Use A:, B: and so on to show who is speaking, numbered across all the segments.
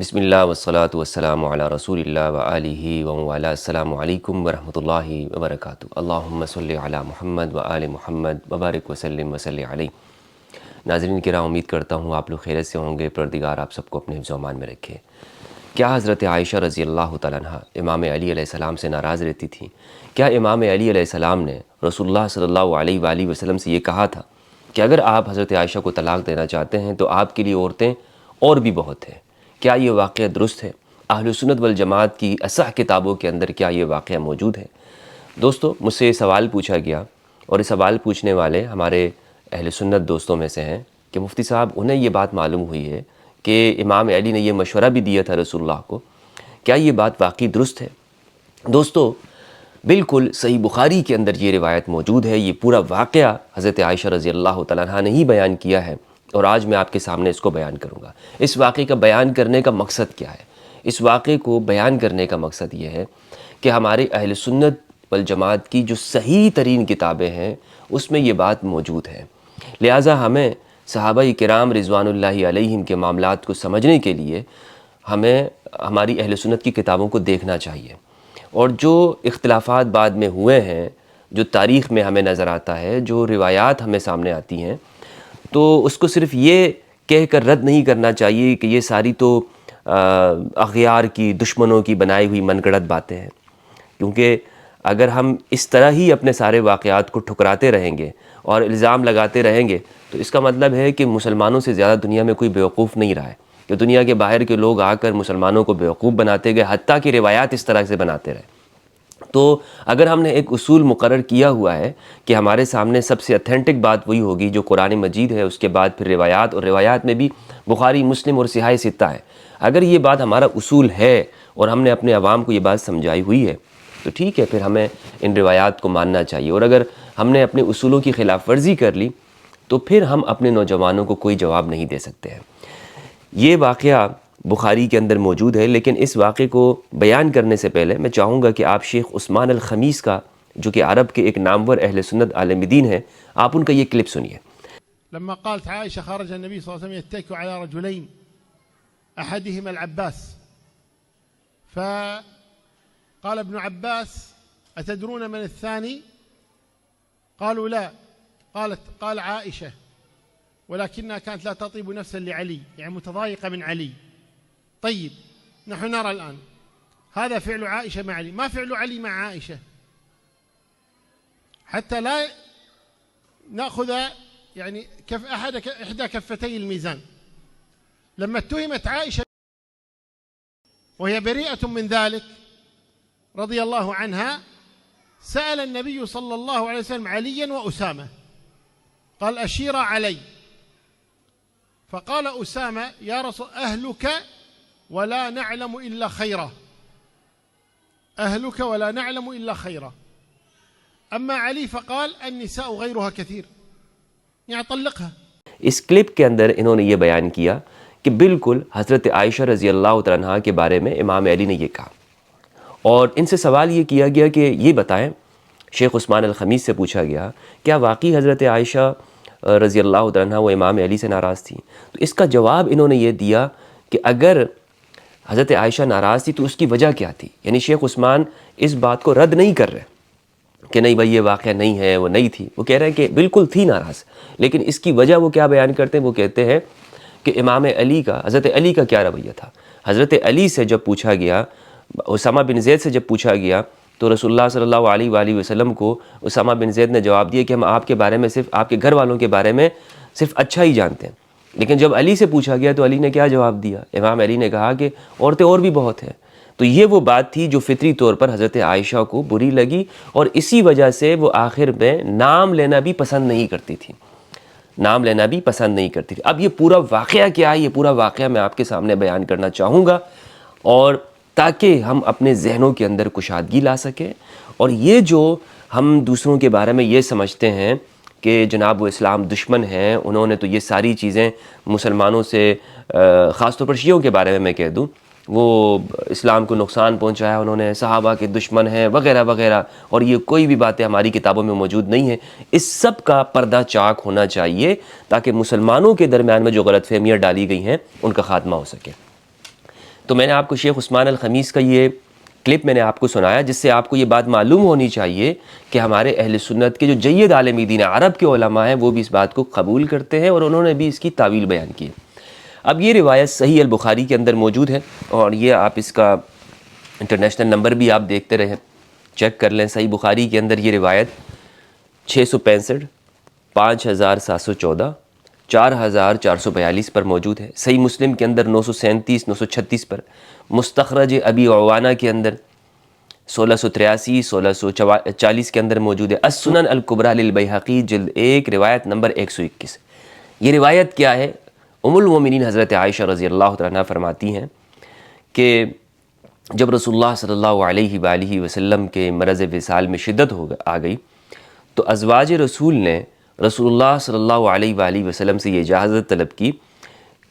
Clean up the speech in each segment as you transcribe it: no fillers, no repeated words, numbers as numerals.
A: بسم اللہ والصلاة والسلام علی رسول اللہ وآلہ ومن السلام علیکم ورحمۃ اللہ وبرکاتہ۔ اللہم صلی علی محمد وآل محمد وبارک وسلم وصلی علیہ۔ ناظرین کرام، امید کرتا ہوں آپ لوگ خیریت سے ہوں گے۔ پروردگار آپ سب کو اپنے حفظ و امان میں رکھے۔ کیا حضرت عائشہ رضی اللہ تعالیٰ عنہ امام علی علیہ السلام سے ناراض رہتی تھیں؟ کیا امام علی علیہ السلام نے رسول اللہ صلی اللہ علیہ وآلہ وسلم سے یہ کہا تھا کہ اگر آپ حضرت عائشہ کو طلاق دینا چاہتے ہیں تو آپ کے لیے عورتیں اور بھی بہت ہیں؟ کیا یہ واقعہ درست ہے؟ اہل سنت والجماعت کی اصح کتابوں کے اندر کیا یہ واقعہ موجود ہے؟ دوستو، مجھ سے یہ سوال پوچھا گیا اور یہ سوال پوچھنے والے ہمارے اہل سنت دوستوں میں سے ہیں کہ مفتی صاحب انہیں یہ بات معلوم ہوئی ہے کہ امام علی نے یہ مشورہ بھی دیا تھا رسول اللہ کو، کیا یہ بات واقعی درست ہے؟ دوستو، بالکل صحیح بخاری کے اندر یہ روایت موجود ہے۔ یہ پورا واقعہ حضرت عائشہ رضی اللہ تعالیٰ عنہ نے ہی بیان کیا ہے اور آج میں آپ کے سامنے اس کو بیان کروں گا۔ اس واقعے کا بیان کرنے کا مقصد کیا ہے؟ اس واقعے کو بیان کرنے کا مقصد یہ ہے کہ ہمارے اہل سنت والجماعت کی جو صحیح ترین کتابیں ہیں اس میں یہ بات موجود ہے، لہٰذا ہمیں صحابہ کرام رضوان اللہ علیہم کے معاملات کو سمجھنے کے لیے ہمیں ہماری اہل سنت کی کتابوں کو دیکھنا چاہیے، اور جو اختلافات بعد میں ہوئے ہیں، جو تاریخ میں ہمیں نظر آتا ہے، جو روایات ہمیں سامنے آتی ہیں، تو اس کو صرف یہ کہہ کر رد نہیں کرنا چاہیے کہ یہ ساری تو اغیار کی، دشمنوں کی بنائی ہوئی من گھڑت باتیں ہیں، کیونکہ اگر ہم اس طرح ہی اپنے سارے واقعات کو ٹھکراتے رہیں گے اور الزام لگاتے رہیں گے تو اس کا مطلب ہے کہ مسلمانوں سے زیادہ دنیا میں کوئی بیوقوف نہیں رہا ہے، کہ دنیا کے باہر کے لوگ آ کر مسلمانوں کو بیوقوف بناتے گئے، حتیٰ کہ روایات اس طرح سے بناتے رہے۔ تو اگر ہم نے ایک اصول مقرر کیا ہوا ہے کہ ہمارے سامنے سب سے اتھینٹک بات وہی ہوگی جو قرآن مجید ہے، اس کے بعد پھر روایات، اور روایات میں بھی بخاری، مسلم اور صحاح ستہ ہے، اگر یہ بات ہمارا اصول ہے اور ہم نے اپنے عوام کو یہ بات سمجھائی ہوئی ہے تو ٹھیک ہے، پھر ہمیں ان روایات کو ماننا چاہیے، اور اگر ہم نے اپنے اصولوں کی خلاف ورزی کر لی تو پھر ہم اپنے نوجوانوں کو کوئی جواب نہیں دے سکتے ہیں۔ یہ واقعہ بخاری کے اندر موجود ہے، لیکن اس واقعے کو بیان کرنے سے پہلے میں چاہوں گا کہ آپ شیخ عثمان الخمیس کا، جو کہ عرب کے ایک نامور اہل سنت عالم دین ہیں، آپ ان کا یہ کلپ سنیے۔
B: لما قالت عائشة خرج النبي صلى الله عليه وسلم يتكئ على رجلين أحدهما العباس، فقال ابن عباس أتدرون من الثاني؟ قالوا لا. قال عائشة ولكنها كانت لا تطيب نفسا لعلي، يعني متضايقة من علي. طيب، نحن نرى الآن هذا فعل عائشة مع علي، ما فعل علي مع عائشة، حتى لا نأخذ يعني إحدى كفتي الميزان. لما اتهمت عائشة وهي بريئة من ذلك رضي الله عنها، سأل النبي صلى الله عليه وسلم عليا وأسامة، قال أشير علي، فقال أسامة يا رسول أهلك ولا نعلم إلا خيرا، أهلك ولا نعلم إلا خيرا. أما علي فقال النساء غيرها كثير، يعني طلقها۔
A: اس کلپ کے اندر انہوں نے یہ بیان کیا کہ بالکل حضرت عائشہ رضی اللہ تعالیٰ عنہ کے بارے میں امام علی نے یہ کہا، اور ان سے سوال یہ کیا گیا کہ یہ بتائیں، شیخ عثمان الخمیس سے پوچھا گیا کیا واقعی حضرت عائشہ رضی اللہ تعالیٰ عنہ وہ امام علی سے ناراض تھی؟ تو اس کا جواب انہوں نے یہ دیا کہ اگر حضرت عائشہ ناراض تھی تو اس کی وجہ کیا تھی؟ یعنی شیخ عثمان اس بات کو رد نہیں کر رہے کہ نہیں بھائی یہ واقعہ نہیں ہے، وہ نہیں تھی، وہ کہہ رہے ہیں کہ بالکل تھی ناراض، لیکن اس کی وجہ وہ کیا بیان کرتے ہیں؟ وہ کہتے ہیں کہ امام علی کا، حضرت علی کا کیا رویہ تھا۔ حضرت علی سے جب پوچھا گیا، اسامہ بن زید سے جب پوچھا گیا تو رسول اللہ صلی اللہ علیہ وآلہ وسلم کو اسامہ بن زید نے جواب دیا کہ ہم آپ کے بارے میں صرف آپ کے گھر والوں کے بارے میں صرف اچھا ہی جانتے ہیں، لیکن جب علی سے پوچھا گیا تو علی نے کیا جواب دیا؟ امام علی نے کہا کہ عورتیں اور بھی بہت ہیں۔ تو یہ وہ بات تھی جو فطری طور پر حضرت عائشہ کو بری لگی، اور اسی وجہ سے وہ آخر میں نام لینا بھی پسند نہیں کرتی تھی، نام لینا بھی پسند نہیں کرتی تھی۔ اب یہ پورا واقعہ کیا ہے؟ یہ پورا واقعہ میں آپ کے سامنے بیان کرنا چاہوں گا، اور تاکہ ہم اپنے ذہنوں کے اندر کشادگی لا سکیں، اور یہ جو ہم دوسروں کے بارے میں یہ سمجھتے ہیں کہ جناب وہ اسلام دشمن ہیں، انہوں نے تو یہ ساری چیزیں مسلمانوں سے، خاص طور پر شیعوں کے بارے میں میں کہہ دوں، وہ اسلام کو نقصان پہنچایا، انہوں نے صحابہ کے دشمن ہیں وغیرہ وغیرہ، اور یہ کوئی بھی باتیں ہماری کتابوں میں موجود نہیں ہیں، اس سب کا پردہ چاک ہونا چاہیے تاکہ مسلمانوں کے درمیان میں جو غلط فہمیاں ڈالی گئی ہیں ان کا خاتمہ ہو سکے۔ تو میں نے آپ کو شیخ عثمان الخمیس کا یہ کلپ میں نے آپ کو سنایا، جس سے آپ کو یہ بات معلوم ہونی چاہیے کہ ہمارے اہل سنت کے جو جید عالم دین عرب کے علماء ہیں وہ بھی اس بات کو قبول کرتے ہیں اور انہوں نے بھی اس کی تعویل بیان کی ہے۔ اب یہ روایت صحیح البخاری کے اندر موجود ہے، اور یہ آپ اس کا انٹرنیشنل نمبر بھی آپ دیکھتے رہیں، چیک کر لیں۔ صحیح بخاری کے اندر یہ روایت 665، 5714، 4442 پر موجود ہے۔ صحیح مسلم کے اندر 937، 936 پر، مستخرج ابی عوانہ کے اندر 1683، 1640 کے اندر موجود ہے۔ السنن الکبریٰ للبیہقی جلد 1 روایت نمبر 121۔ یہ روایت کیا ہے؟ ام المومنین حضرت عائشہ رضی اللہ تعالیٰ عنہا فرماتی ہیں کہ جب رسول اللہ صلی اللہ علیہ وآلہ وسلم کے مرض وصال میں شدت آ گئی تو ازواج رسول نے رسول اللہ صلی اللہ علیہ وآلہ وسلم سے یہ اجازت طلب کی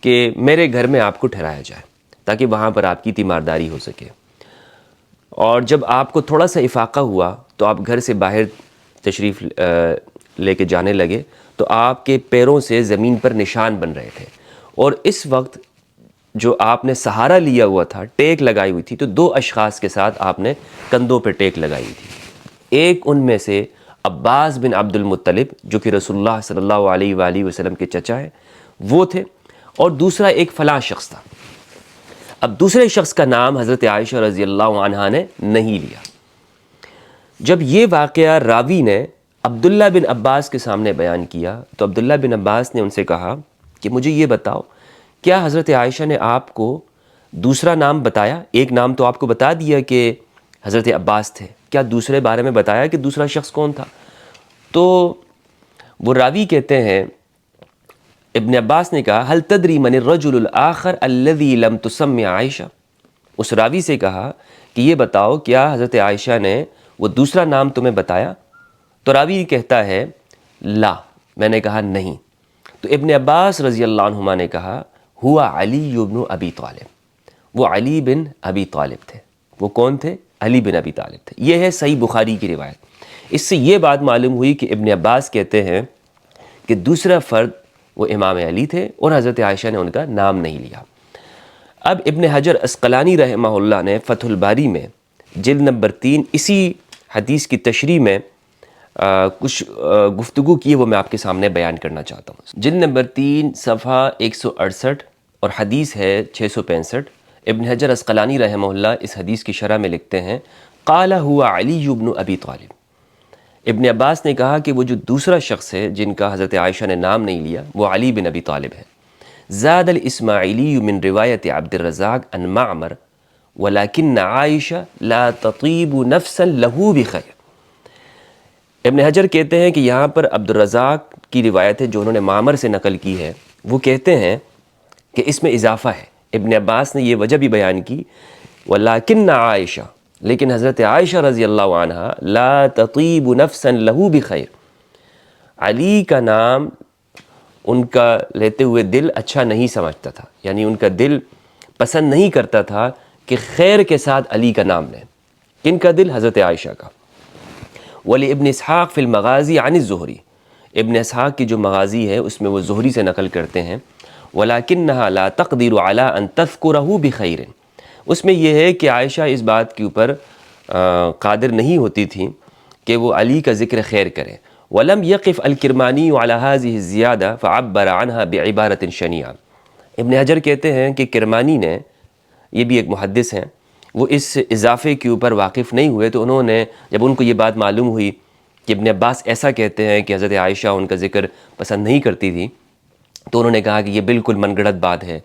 A: کہ میرے گھر میں آپ کو ٹھہرایا جائے تاکہ وہاں پر آپ کی تیمارداری ہو سکے، اور جب آپ کو تھوڑا سا افاقہ ہوا تو آپ گھر سے باہر تشریف لے کے جانے لگے تو آپ کے پیروں سے زمین پر نشان بن رہے تھے، اور اس وقت جو آپ نے سہارا لیا ہوا تھا، ٹیک لگائی ہوئی تھی، تو 2 اشخاص کے ساتھ آپ نے کندھوں پہ ٹیک لگائی ہوئی تھی۔ ایک ان میں سے عباس بن عبد المطلب جو کہ رسول اللہ صلی اللہ علیہ وآلہ وسلم کے چچا ہیں وہ تھے، اور دوسرا ایک فلاں شخص تھا۔ اب دوسرے شخص کا نام حضرت عائشہ رضی اللہ عنہا نے نہیں لیا۔ جب یہ واقعہ راوی نے عبداللہ بن عباس کے سامنے بیان کیا تو عبداللہ بن عباس نے ان سے کہا کہ مجھے یہ بتاؤ، کیا حضرت عائشہ نے آپ کو دوسرا نام بتایا؟ ایک نام تو آپ کو بتا دیا کہ حضرت عباس تھے، کیا دوسرے بارے میں بتایا کہ دوسرا شخص کون تھا؟ تو وہ راوی کہتے ہیں، ابن عباس نے کہا هل تدری من الرجل الآخر الذي لم تسمى عائشہ؟ اس راوی سے کہا کہ یہ بتاؤ کیا حضرت عائشہ نے وہ دوسرا نام تمہیں بتایا؟ تو راوی کہتا ہے لا، میں نے کہا نہیں۔ تو ابن عباس رضی اللہ عنہما نے کہا ہوا علی بن ابی طالب، وہ علی بن ابی طالب تھے۔ وہ کون تھے؟ علی بن ابی طالب تھے۔ یہ ہے صحیح بخاری کی روایت۔ اس سے یہ بات معلوم ہوئی کہ ابن عباس کہتے ہیں کہ دوسرا فرد وہ امام علی تھے اور حضرت عائشہ نے ان کا نام نہیں لیا۔ اب ابن حجر عسقلانی رحمہ اللہ نے فتح الباری میں جلد نمبر 3 اسی حدیث کی تشریح میں کچھ گفتگو کی، وہ میں آپ کے سامنے بیان کرنا چاہتا ہوں۔ جلد نمبر 3 صفحہ 168 اور حدیث ہے 665۔ ابن حجر عسقلانی رحمہ اللہ اس حدیث کی شرح میں لکھتے ہیں قال هو علی بن ابی طالب۔ ابن عباس نے کہا کہ وہ جو دوسرا شخص ہے جن کا حضرت عائشہ نے نام نہیں لیا وہ علی بن ابی طالب ہے۔ زاد الاسماعیلی من روایت عبد الرزاق عن معمر ولكن عائشہ لا تطیب نفسا له بخیر۔ ابن حجر کہتے ہیں کہ یہاں پر عبد الرزاق کی روایت ہے جو انہوں نے معمر سے نقل کی ہے، وہ کہتے ہیں کہ اس میں اضافہ ہے۔ ابن عباس نے یہ وجہ بھی بیان کی ولكن عائشہ، لیکن حضرت عائشہ رضی اللہ عنہ لا تطیب نفسا له بخیر، علی کا نام ان کا لیتے ہوئے دل اچھا نہیں سمجھتا تھا، یعنی ان کا دل پسند نہیں کرتا تھا کہ خیر کے ساتھ علی کا نام لیں۔ کن کا دل؟ حضرت عائشہ کا۔ ولی ابن اسحاق فی المغازی عن الزہری، ابن اسحاق کی جو مغازی ہے اس میں وہ زہری سے نقل کرتے ہیں وَلَكِنَّهَا لَا تَقْدِرُ عَلَىٰ أَن تَذْكُرَهُ بِخَيْرٍ، اس میں یہ ہے کہ عائشہ اس بات کے اوپر قادر نہیں ہوتی تھی کہ وہ علی کا ذکر خیر کریں۔ وَلَمْ يَقِفْ الْكِرْمَانِيُّ عَلَىٰ هَذِهِ الزِّيَادَةِ فَعَبَّرَ عَنْهَا بِعِبَارَةٍ شَنِيعَةٍ۔ ابن حجر کہتے ہیں کہ کرمانی نے، یہ بھی ایک محدث ہیں، وہ اس اضافے کے اوپر واقف نہیں ہوئے، تو انہوں نے جب ان کو یہ بات معلوم ہوئی کہ ابن عباس ایسا کہتے ہیں کہ حضرت عائشہ ان کا ذکر پسند نہیں کرتی تھی، تو انہوں نے کہا کہ یہ بالکل من گھڑت بات ہے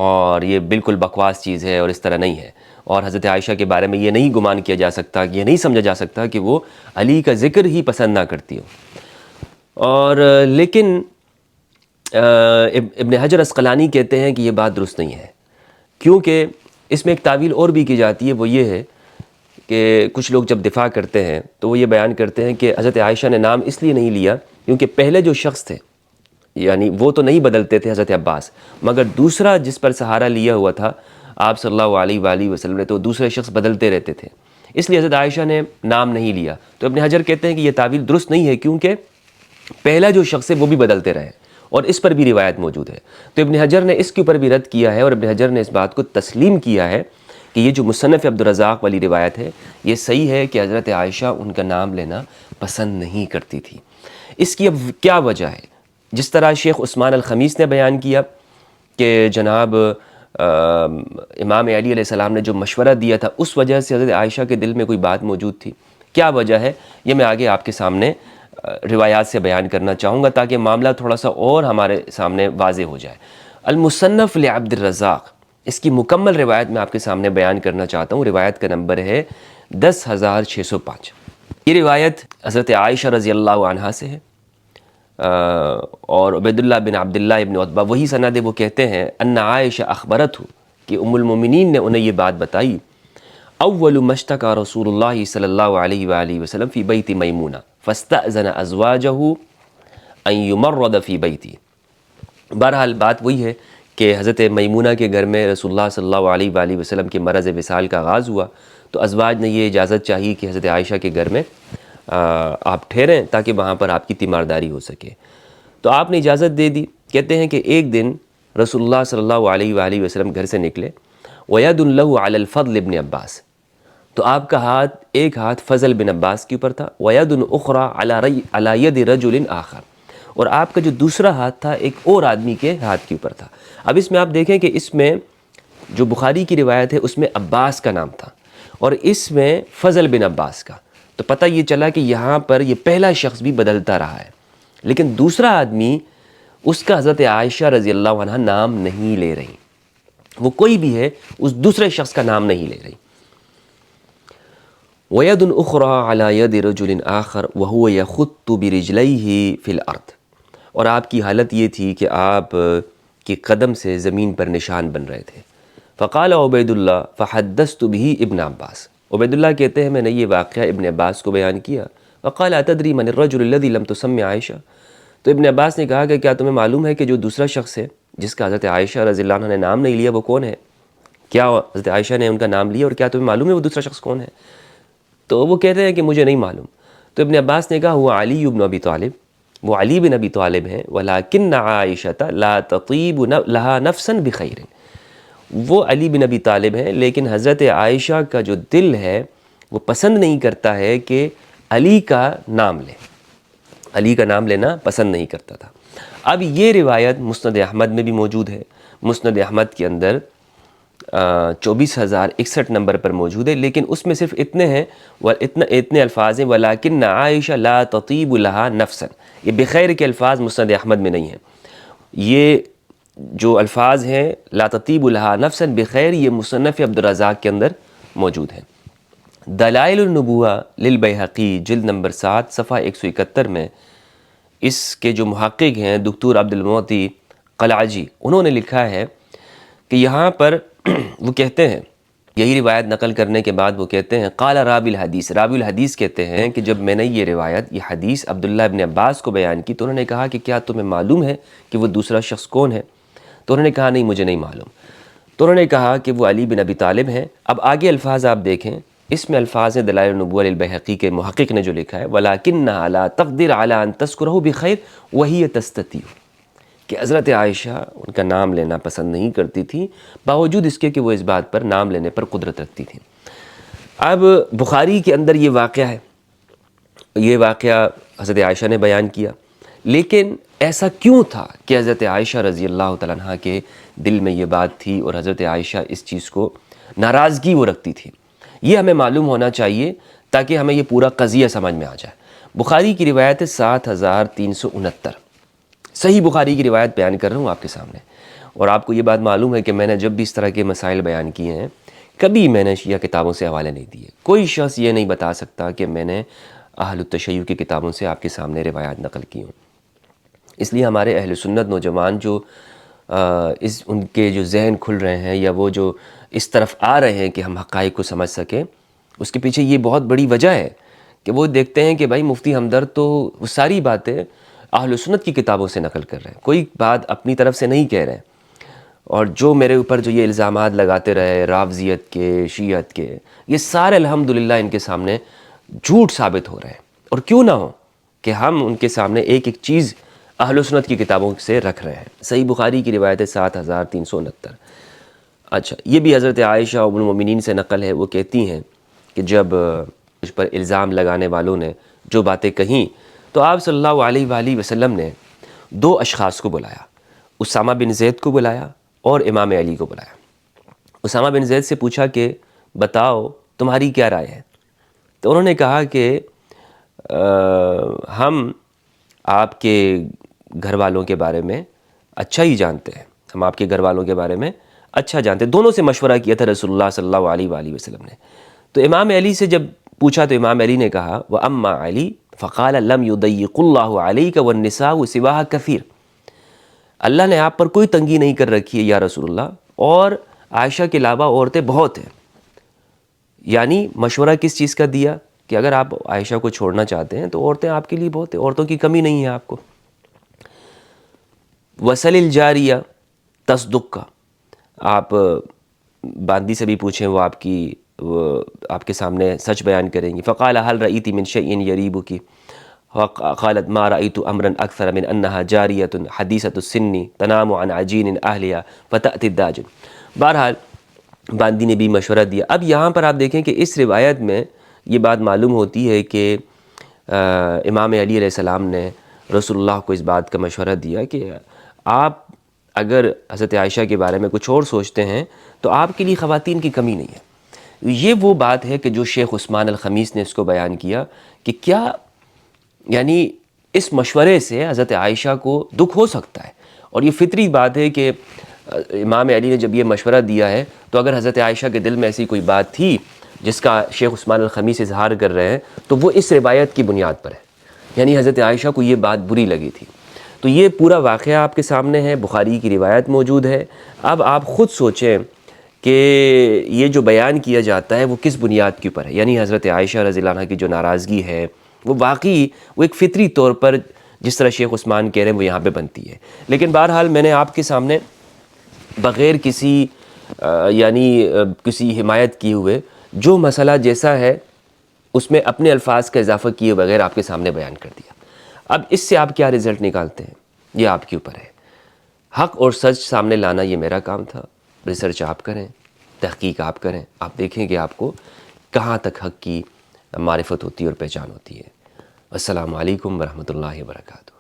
A: اور یہ بالکل بکواس چیز ہے اور اس طرح نہیں ہے، اور حضرت عائشہ کے بارے میں یہ نہیں گمان کیا جا سکتا، یہ نہیں سمجھا جا سکتا کہ وہ علی کا ذکر ہی پسند نہ کرتی ہو۔ اور لیکن ابن حجر عسقلانی کہتے ہیں کہ یہ بات درست نہیں ہے، کیونکہ اس میں ایک تعویل اور بھی کی جاتی ہے، وہ یہ ہے کہ کچھ لوگ جب دفاع کرتے ہیں تو وہ یہ بیان کرتے ہیں کہ حضرت عائشہ نے نام اس لیے نہیں لیا کیونکہ پہلے جو شخص تھے یعنی وہ تو نہیں بدلتے تھے حضرت عباس، مگر دوسرا جس پر سہارا لیا ہوا تھا آپ صلی اللہ علیہ وآلہ وسلم نے، تو دوسرے شخص بدلتے رہتے تھے، اس لیے حضرت عائشہ نے نام نہیں لیا۔ تو ابن حجر کہتے ہیں کہ یہ تعویل درست نہیں ہے، کیونکہ پہلا جو شخص ہے وہ بھی بدلتے رہے اور اس پر بھی روایت موجود ہے۔ تو ابن حجر نے اس کے اوپر بھی رد کیا ہے، اور ابن حجر نے اس بات کو تسلیم کیا ہے کہ یہ جو مصنف عبدالرزاق والی روایت ہے یہ صحیح ہے کہ حضرت عائشہ ان کا نام لینا پسند نہیں کرتی تھی۔ اس کی اب کیا وجہ ہے؟ جس طرح شیخ عثمان الخمیس نے بیان کیا کہ جناب امام علی علیہ السلام نے جو مشورہ دیا تھا اس وجہ سے حضرت عائشہ کے دل میں کوئی بات موجود تھی۔ کیا وجہ ہے یہ میں آگے آپ کے سامنے روایات سے بیان کرنا چاہوں گا تاکہ معاملہ تھوڑا سا اور ہمارے سامنے واضح ہو جائے۔ المصنف لعبد الرزاق، اس کی مکمل روایت میں آپ کے سامنے بیان کرنا چاہتا ہوں۔ روایت کا نمبر ہے 10,605۔ یہ روایت حضرت عائشہ رضی اللہ عنہا سے ہے، اور عبیداللہ بن عبداللہ ابن عتبہ وہی سند ہے۔ وہ کہتے ہیں ان عائشہ اخبرت کہ ام المومنین نے انہیں یہ بات بتائی، اول مشتکى رسول اللہ صلی اللہ علیہ وآلہ وسلم فی بیت میمونہ فاستأذن ازواجہ ان یمرض فی بیتی۔ بہرحال بات وہی ہے کہ حضرت میمونہ کے گھر میں رسول اللہ صلی اللہ علیہ وآلہ وسلم کے مرض وصال کا آغاز ہوا، تو ازواج نے یہ اجازت چاہی کہ حضرت عائشہ کے گھر میں آپ ٹھہریں تاکہ وہاں پر آپ کی تیمارداری ہو سکے۔ تو آپ نے اجازت دے دی۔ کہتے ہیں کہ ایک دن رسول اللہ صلی اللہ علیہ وآلہ وسلم گھر سے نکلے، وَيَدٌ لَهُ عَلَى الْفَضْلِ بْنِ عباس، تو آپ کا ہاتھ، ایک ہاتھ فضل بن عباس کے اوپر تھا، وَيَدٌ أُخْرَى عَلَى يَدِ رَجُلٍ آخر، اور آپ کا جو دوسرا ہاتھ تھا ایک اور آدمی کے ہاتھ کے اوپر تھا۔ اب اس میں آپ دیکھیں کہ اس میں جو بخاری کی روایت ہے اس میں عباس کا نام تھا اور اس میں فضل بن عباس کا، تو پتہ یہ چلا کہ یہاں پر یہ پہلا شخص بھی بدلتا رہا ہے، لیکن دوسرا آدمی اس کا حضرت عائشہ رضی اللہ عنہ نام نہیں لے رہی، وہ کوئی بھی ہے اس دوسرے شخص کا نام نہیں لے رہی۔ وَيَدٌ أُخْرَى عَلَى يَدِ رَجُلٍ آخر وَهُوَ يَخُطُّ بِرِجْلَيْهِ فِي الْأَرْضِ، اور آپ کی حالت یہ تھی کہ آپ کی قدم سے زمین پر نشان بن رہے تھے۔ فقال عبید اللہ فحدثت به ابن عباس، عبید اللہ کہتے ہیں میں نے یہ واقعہ ابن عباس کو بیان کیا۔ فقال اتدری من الرجل الذي لم تسمي عائشہ، تو ابن عباس نے کہا کہ کیا تمہیں معلوم ہے کہ جو دوسرا شخص ہے جس کا حضرت عائشہ رضی اللہ عنہ نے نام نہیں لیا وہ کون ہے؟ کیا حضرت عائشہ نے ان کا نام لیا اور کیا تمہیں معلوم ہے وہ دوسرا شخص کون ہے؟ تو وہ کہتے ہیں کہ مجھے نہیں معلوم۔ تو ابن عباس نے کہا وہ علی بن ابی طالب، وہ علی بن ابی طالب ہیں، ولیکن عائشہ لا تطیب لها نفسا بخیر، وہ علی بن ابی طالب ہیں لیکن حضرت عائشہ کا جو دل ہے وہ پسند نہیں کرتا ہے کہ علی کا نام لے، علی کا نام لینا پسند نہیں کرتا تھا۔ اب یہ روایت مسند احمد میں بھی موجود ہے، مسند احمد کے اندر 24,061 نمبر پر موجود ہے، لیکن اس میں صرف اتنے ہیں اتنے الفاظ ہیں ولیکن عائشہ لا تطیب لها نفسا، یہ بخیر کے الفاظ مسند احمد میں نہیں ہیں۔ یہ جو الفاظ ہیں لا تطیب لها نفسا بخیر، یہ مصنف عبدالرزاق کے اندر موجود ہیں۔ دلائل النبوہ للبیہقی جلد نمبر 7 صفحہ 171 میں اس کے جو محقق ہیں دکتور عبد المعطی قلعجی، انہوں نے لکھا ہے کہ یہاں پر وہ کہتے ہیں، یہی روایت نقل کرنے کے بعد وہ کہتے ہیں قال راوی الحدیث، راوی الحدیث کہتے ہیں کہ جب میں نے یہ روایت یہ حدیث عبداللہ ابن عباس کو بیان کی تو انہوں نے کہا کہ کیا تمہیں معلوم ہے کہ وہ دوسرا شخص کون ہے؟ تو انہوں نے کہا نہیں مجھے نہیں معلوم۔ تو انہوں نے کہا کہ وہ علی بن ابی طالب ہیں۔ اب آگے الفاظ آپ دیکھیں، اس میں الفاظ ہیں دلائل النبوہ للبیہقی کے محقق نے جو لکھا ہے وَلَكِنَّهَا لَا تَقْدِرْ عَلَىٰ أَن تَذْكُرَهُ بِخَيْرٍ وَهِيَ تَسْتَطِيعُ، کہ حضرت عائشہ ان کا نام لینا پسند نہیں کرتی تھی باوجود اس کے کہ وہ اس بات پر نام لینے پر قدرت رکھتی تھی۔ اب بخاری کے اندر یہ واقعہ ہے، یہ واقعہ حضرت عائشہ نے بیان کیا، لیکن ایسا کیوں تھا کہ حضرت عائشہ رضی اللہ تعالیٰ عنہ کے دل میں یہ بات تھی اور حضرت عائشہ اس چیز کو ناراضگی وہ رکھتی تھی؟ یہ ہمیں معلوم ہونا چاہیے تاکہ ہمیں یہ پورا قضیہ سمجھ میں آ جائے۔ بخاری کی روایت ہے 7369، صحیح بخاری کی روایت بیان کر رہا ہوں آپ کے سامنے، اور آپ کو یہ بات معلوم ہے کہ میں نے جب بھی اس طرح کے مسائل بیان کیے ہیں کبھی میں نے شیعہ کتابوں سے حوالے نہیں دیے۔ کوئی شخص یہ نہیں بتا سکتا کہ میں نے اہل التشیع کی کتابوں سے آپ کے سامنے روایات نقل کی ہوں۔ اس لیے ہمارے اہل سنت نوجوان جو ان کے جو ذہن کھل رہے ہیں یا وہ جو اس طرف آ رہے ہیں کہ ہم حقائق کو سمجھ سکیں، اس کے پیچھے یہ بہت بڑی وجہ ہے کہ وہ دیکھتے ہیں کہ بھائی مفتی ہمدرد تو وہ ساری باتیں اہل سنت کی کتابوں سے نقل کر رہے ہیں، کوئی بات اپنی طرف سے نہیں کہہ رہے ہیں، اور جو میرے اوپر جو یہ الزامات لگاتے رہے رافضیت کے، شیعت کے، یہ سارے الحمدللہ ان کے سامنے جھوٹ ثابت ہو رہے ہیں۔ اور کیوں نہ ہو کہ ہم ان کے سامنے ایک ایک چیز اہل سنت کی کتابوں سے رکھ رہے ہیں۔ صحیح بخاری کی روایت ہے 7369۔ اچھا، یہ بھی حضرت عائشہ ام المومنین سے نقل ہے، وہ کہتی ہیں کہ جب اس پر الزام لگانے والوں نے جو باتیں کہیں تو آپ صلی اللہ علیہ وآلہ وسلم نے 2 اشخاص کو بلایا، اسامہ بن زید کو بلایا اور امام علی کو بلایا۔ اسامہ بن زید سے پوچھا کہ بتاؤ تمہاری کیا رائے ہے؟ تو انہوں نے کہا کہ ہم آپ کے گھر والوں کے بارے میں اچھا ہی جانتے ہیں، ہم آپ کے گھر والوں کے بارے میں اچھا جانتے ہیں۔ دونوں سے مشورہ کیا تھا رسول اللہ صلی اللہ علیہ وآلہ وسلم نے۔ تو امام علی سے جب پوچھا تو امام علی نے کہا وَأَمَّا علی فَقَالَ لَمْ يُضَيِّقُ اللَّهُ عَلَيْكَ وَالنِّسَاءُ سِوَاهَا كَثِيرٌ، اللہ نے آپ پر کوئی تنگی نہیں کر رکھی ہے یا رسول اللہ، اور عائشہ کے علاوہ عورتیں بہت ہیں۔ یعنی مشورہ کس چیز کا دیا کہ اگر آپ عائشہ کو چھوڑنا چاہتے ہیں تو عورتیں آپ کے لیے بہت ہیں، عورتوں کی کمی نہیں ہے آپ کو۔ وَسَلِ الْجَارِيَةَ تصدق کا، آپ باندی سے بھی پوچھیں، وہ آپ کے سامنے سچ بیان کریں گی۔ فَقَالَ هَلْ رَأَيْتِ مِنْ شَيْءٍ يَرِيبُكِ قالت ما رأيت امرا اکثر من انها جاریۃ حدیثۃ السن تنام عن عجین اہلها فتأتی الداجن۔ بہرحال باندی نے بھی مشورہ دیا۔ اب یہاں پر آپ دیکھیں کہ اس روایت میں یہ بات معلوم ہوتی ہے کہ امام علی علیہ السلام نے رسول اللہ کو اس بات کا مشورہ دیا کہ آپ اگر حضرت عائشہ کے بارے میں کچھ اور سوچتے ہیں تو آپ کے لیے خواتین کی کمی نہیں ہے۔ یہ وہ بات ہے کہ جو شیخ عثمان الخمیس نے اس کو بیان کیا کہ کیا یعنی اس مشورے سے حضرت عائشہ کو دکھ ہو سکتا ہے، اور یہ فطری بات ہے کہ امام علی نے جب یہ مشورہ دیا ہے تو اگر حضرت عائشہ کے دل میں ایسی کوئی بات تھی جس کا شیخ عثمان الخمیس اظہار کر رہے ہیں تو وہ اس روایت کی بنیاد پر ہے، یعنی حضرت عائشہ کو یہ بات بری لگی تھی۔ تو یہ پورا واقعہ آپ کے سامنے ہے، بخاری کی روایت موجود ہے۔ اب آپ خود سوچیں کہ یہ جو بیان کیا جاتا ہے وہ کس بنیاد کے اوپر ہے، یعنی حضرت عائشہ رضی اللہ عنہ کی جو ناراضگی ہے وہ واقعی وہ ایک فطری طور پر جس طرح شیخ عثمان کہہ رہے ہیں وہ یہاں پہ بنتی ہے۔ لیکن بہرحال میں نے آپ کے سامنے بغیر کسی کسی حمایت کیے ہوئے جو مسئلہ جیسا ہے اس میں اپنے الفاظ کا اضافہ کیے بغیر آپ کے سامنے بیان کر دیا۔ اب اس سے آپ کیا رزلٹ نکالتے ہیں یہ آپ کے اوپر ہے۔ حق اور سچ سامنے لانا یہ میرا کام تھا، ریسرچ آپ کریں، تحقیق آپ کریں، آپ دیکھیں کہ آپ کو کہاں تک حق کی معرفت ہوتی ہے اور پہچان ہوتی ہے۔ السلام علیکم ورحمۃ اللہ وبرکاتہ۔